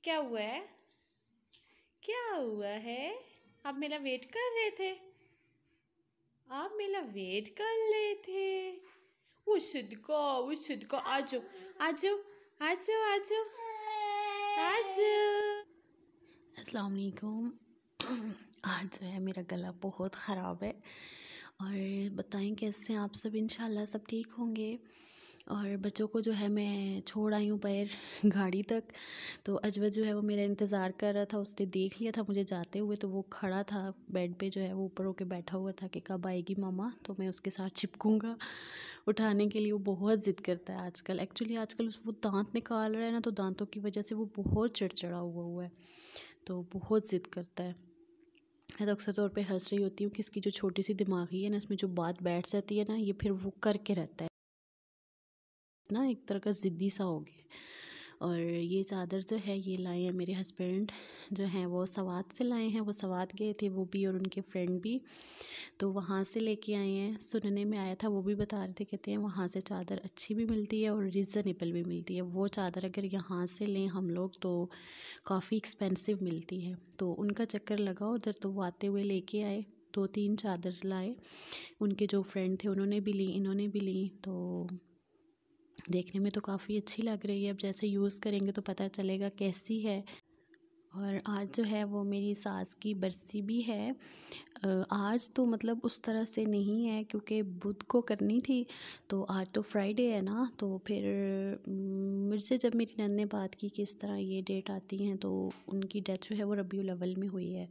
क्या हुआ है? क्या हुआ है? आप मेरा वेट कर रहे थे? आप मेरा वेट कर रहे थे? वो सिद्का आ जाओ, आ जाओ, आ जाओ, आ जाओ, आ जाओ। अस्सलाम वालेकुम। आज जो है मेरा गला बहुत ख़राब है और बताएं कैसे आप सब। इंशाल्लाह सब ठीक होंगे। और बच्चों को जो है मैं छोड़ आई हूँ बाहर गाड़ी तक। तो अजवद जो है वो मेरा इंतज़ार कर रहा था। उसने देख लिया था मुझे जाते हुए, तो वो खड़ा था बेड पे, जो है वो ऊपर होके बैठा हुआ था कि कब आएगी मामा, तो मैं उसके साथ चिपकूँगा उठाने के लिए। वो बहुत ज़िद करता है आजकल। एक्चुअली आजकल वो दांत निकाल रहा है ना, तो दांतों की वजह से वो बहुत चिड़चिड़ा हुआ है, तो बहुत ज़िद करता है। मैं तो अक्सर तौर पे हंस रही होती हूँ कि इसकी जो छोटी सी दिमागी है ना, इसमें जो बात बैठ जाती है ना, ये फिर वो करके रहता है ना, एक तरह का ज़िद्दी सा हो गया। और ये चादर जो है ये लाए हैं मेरे हस्बैंड, जो हैं वो सवात से लाए हैं। वो सवात गए थे वो भी, और उनके फ्रेंड भी, तो वहाँ से लेके आए हैं। सुनने में आया था, वो भी बता रहे थे, कहते हैं वहाँ से चादर अच्छी भी मिलती है और रीज़नेबल भी मिलती है। वो चादर अगर यहाँ से लें हम लोग तो काफ़ी एक्सपेंसिव मिलती है। तो उनका चक्कर लगा उधर, तो वो आते हुए लेके आए। 2-3 चादर लाए। उनके जो फ्रेंड थे उन्होंने भी ली, इन्होंने भी ली। तो देखने में तो काफ़ी अच्छी लग रही है, अब जैसे यूज़ करेंगे तो पता चलेगा कैसी है। और आज जो है वो मेरी सास की बरसी भी है। आज तो मतलब उस तरह से नहीं है क्योंकि बुध को करनी थी, तो आज तो फ्राइडे है ना। तो फिर मुझसे जब मेरी नंद ने बात की कि इस तरह ये डेट आती हैं, तो उनकी डेथ जो है वो रबीउल अव्वल में हुई है।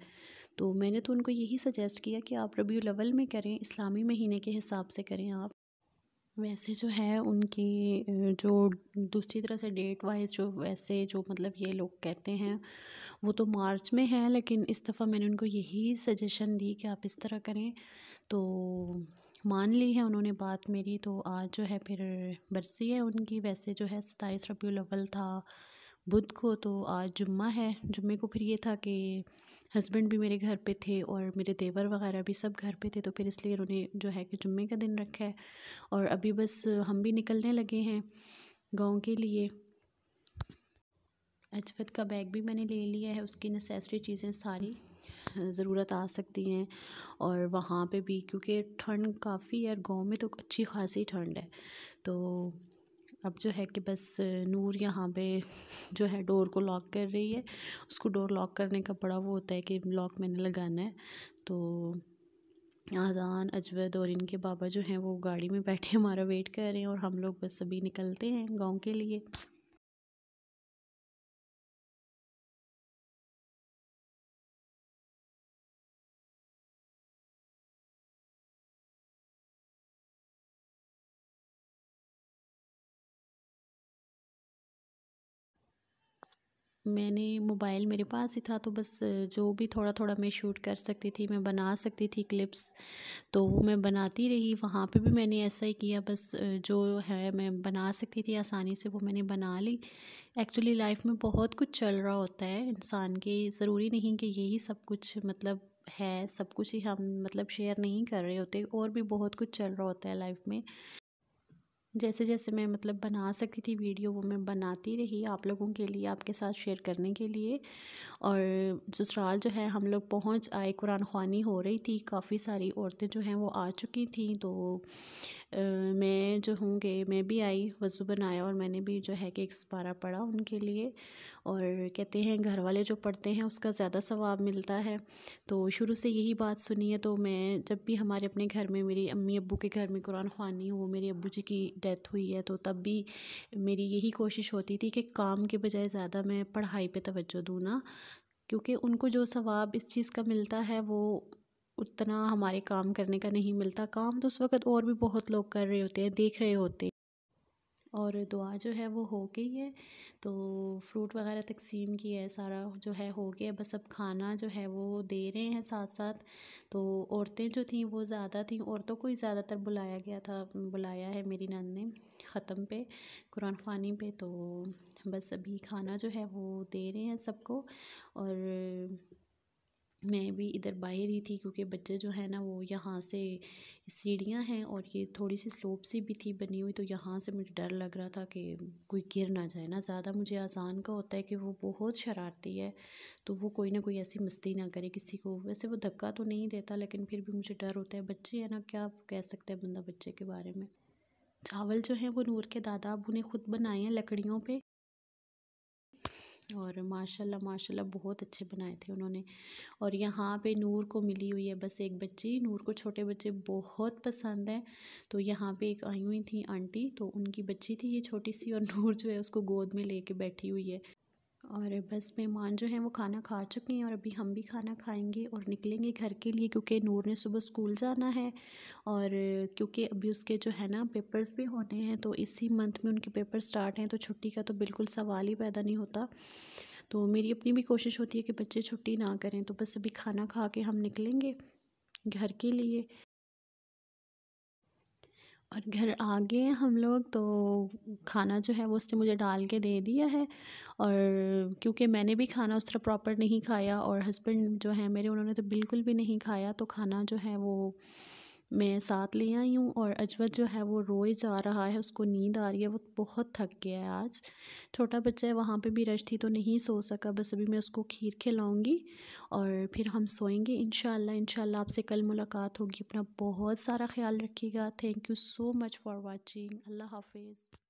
तो मैंने तो उनको यही सजेस्ट किया कि आप रबीउल अव्वल में करें, इस्लामी महीने के हिसाब से करें आप। वैसे जो है उनकी जो दूसरी तरह से डेट वाइज जो वैसे जो मतलब ये लोग कहते हैं वो तो मार्च में है, लेकिन इस दफ़ा मैंने उनको यही सजेशन दी कि आप इस तरह करें, तो मान ली है उन्होंने बात मेरी। तो आज जो है फिर बरसी है उनकी। वैसे जो है 27 रबीउल अव्वल था बुध को, तो आज जुम्मा है। जुम्मे को फिर ये था कि हस्बैंड भी मेरे घर पे थे और मेरे देवर वगैरह भी सब घर पे थे, तो फिर इसलिए उन्होंने जो है कि जुम्मे का दिन रखा है। और अभी बस हम भी निकलने लगे हैं गांव के लिए। अजवत का बैग भी मैंने ले लिया है, उसकी नेसेसरी चीज़ें सारी ज़रूरत आ सकती हैं। और वहाँ पे भी क्योंकि ठंड काफ़ी है, गांव में तो अच्छी खासी ठंड है। तो अब जो है कि बस नूर यहाँ पे जो है डोर को लॉक कर रही है। उसको डोर लॉक करने का बड़ा वो होता है कि लॉक मैंने लगाना है। तो आज़ान, अजवद और इनके बाबा जो हैं वो गाड़ी में बैठे हमारा वेट कर रहे हैं, और हम लोग बस अभी निकलते हैं गांव के लिए। मैंने मोबाइल मेरे पास ही था, तो बस जो भी थोड़ा थोड़ा मैं शूट कर सकती थी, मैं बना सकती थी क्लिप्स, तो वो मैं बनाती रही। वहाँ पे भी मैंने ऐसा ही किया, बस जो है मैं बना सकती थी आसानी से वो मैंने बना ली। एक्चुअली लाइफ में बहुत कुछ चल रहा होता है इंसान के, ज़रूरी नहीं कि यही सब कुछ मतलब है, सब कुछ ही हम मतलब शेयर नहीं कर रहे होते, और भी बहुत कुछ चल रहा होता है लाइफ में। जैसे जैसे मैं मतलब बना सकती थी वीडियो, वो मैं बनाती रही आप लोगों के लिए, आपके साथ शेयर करने के लिए। और ससुराल जो है हम लोग पहुंच आए, कुरान ख्वानी हो रही थी, काफ़ी सारी औरतें जो हैं वो आ चुकी थी। तो मैं जो हूँ कि मैं भी आई, वज़ू बनाया, और मैंने भी जो है कि एक पारा पढ़ा उनके लिए। और कहते हैं घर वाले जो पढ़ते हैं उसका ज़्यादा सवाब मिलता है। तो शुरू से यही बात सुनी है। तो मैं जब भी हमारे अपने घर में, मेरी अम्मी अब्बू के घर में कुरान ख्वानी हो, मेरे अब्बू जी की डेथ हुई है, तो तब भी मेरी यही कोशिश होती थी कि काम के बजाय ज़्यादा मैं पढ़ाई पे तवज्जो दूँ ना, क्योंकि उनको जो सवाब इस चीज़ का मिलता है वो उतना हमारे काम करने का नहीं मिलता। काम तो उस वक़्त और भी बहुत लोग कर रहे होते हैं, देख रहे होते हैं। और दुआ जो है वो हो गई है, तो फ्रूट वगैरह तकसीम की है, सारा जो है हो गया। बस अब खाना जो है वो दे रहे हैं साथ साथ। तो औरतें जो थीं वो ज़्यादा थीं, औरतों को ही ज़्यादातर बुलाया गया था, बुलाया है मेरी नंद ने ख़त्म पे, कुरान ख्वानी पे। तो बस अभी खाना जो है वो दे रहे हैं सबको। और मैं भी इधर बाहर ही थी क्योंकि बच्चे जो है ना वो यहाँ से सीढ़ियाँ हैं और ये थोड़ी सी स्लोप सी भी थी बनी हुई, तो यहाँ से मुझे डर लग रहा था कि कोई गिर ना जाए ना। ज़्यादा मुझे अज़ान का होता है कि वो बहुत शरारती है, तो वो कोई ना कोई ऐसी मस्ती ना करे किसी को। वैसे वो धक्का तो नहीं देता लेकिन फिर भी मुझे डर होता है, बच्चे हैं ना, क्या कह सकते हैं बंदा बच्चे के बारे में। चावल जो है वो नूर के दादा अबू ने खुद बनाए हैं लकड़ियों पे, और माशाल्लाह माशाल्लाह बहुत अच्छे बनाए थे उन्होंने। और यहाँ पे नूर को मिली हुई है बस एक बच्ची। नूर को छोटे बच्चे बहुत पसंद हैं, तो यहाँ पे एक आई हुई थी आंटी, तो उनकी बच्ची थी ये छोटी सी, और नूर जो है उसको गोद में लेके बैठी हुई है। और बस मेहमान जो हैं वो खाना खा चुके हैं और अभी हम भी खाना खाएंगे और निकलेंगे घर के लिए, क्योंकि नूर ने सुबह स्कूल जाना है। और क्योंकि अभी उसके जो है ना पेपर्स भी होने हैं, तो इसी मंथ में उनके पेपर स्टार्ट हैं, तो छुट्टी का तो बिल्कुल सवाल ही पैदा नहीं होता। तो मेरी अपनी भी कोशिश होती है कि बच्चे छुट्टी ना करें। तो बस अभी खाना खा के हम निकलेंगे घर के लिए। और घर आ गए हैं हम लोग, तो खाना जो है वो उसने मुझे डाल के दे दिया है। और क्योंकि मैंने भी खाना उस तरह प्रॉपर नहीं खाया और हस्बैंड जो है मेरे, उन्होंने तो बिल्कुल भी नहीं खाया, तो खाना जो है वो मैं साथ ले आई हूँ। और अजवत जो है वो रोए जा रहा है, उसको नींद आ रही है, वो बहुत थक गया है आज। छोटा बच्चा है, वहाँ पे भी रश थी तो नहीं सो सका। बस अभी मैं उसको खीर खिलाऊँगी और फिर हम सोएंगे इंशाल्लाह। इंशाल्लाह आपसे कल मुलाकात होगी। अपना बहुत सारा ख्याल रखिएगा। Thank you so much for watching. अल्लाह हाफिज़।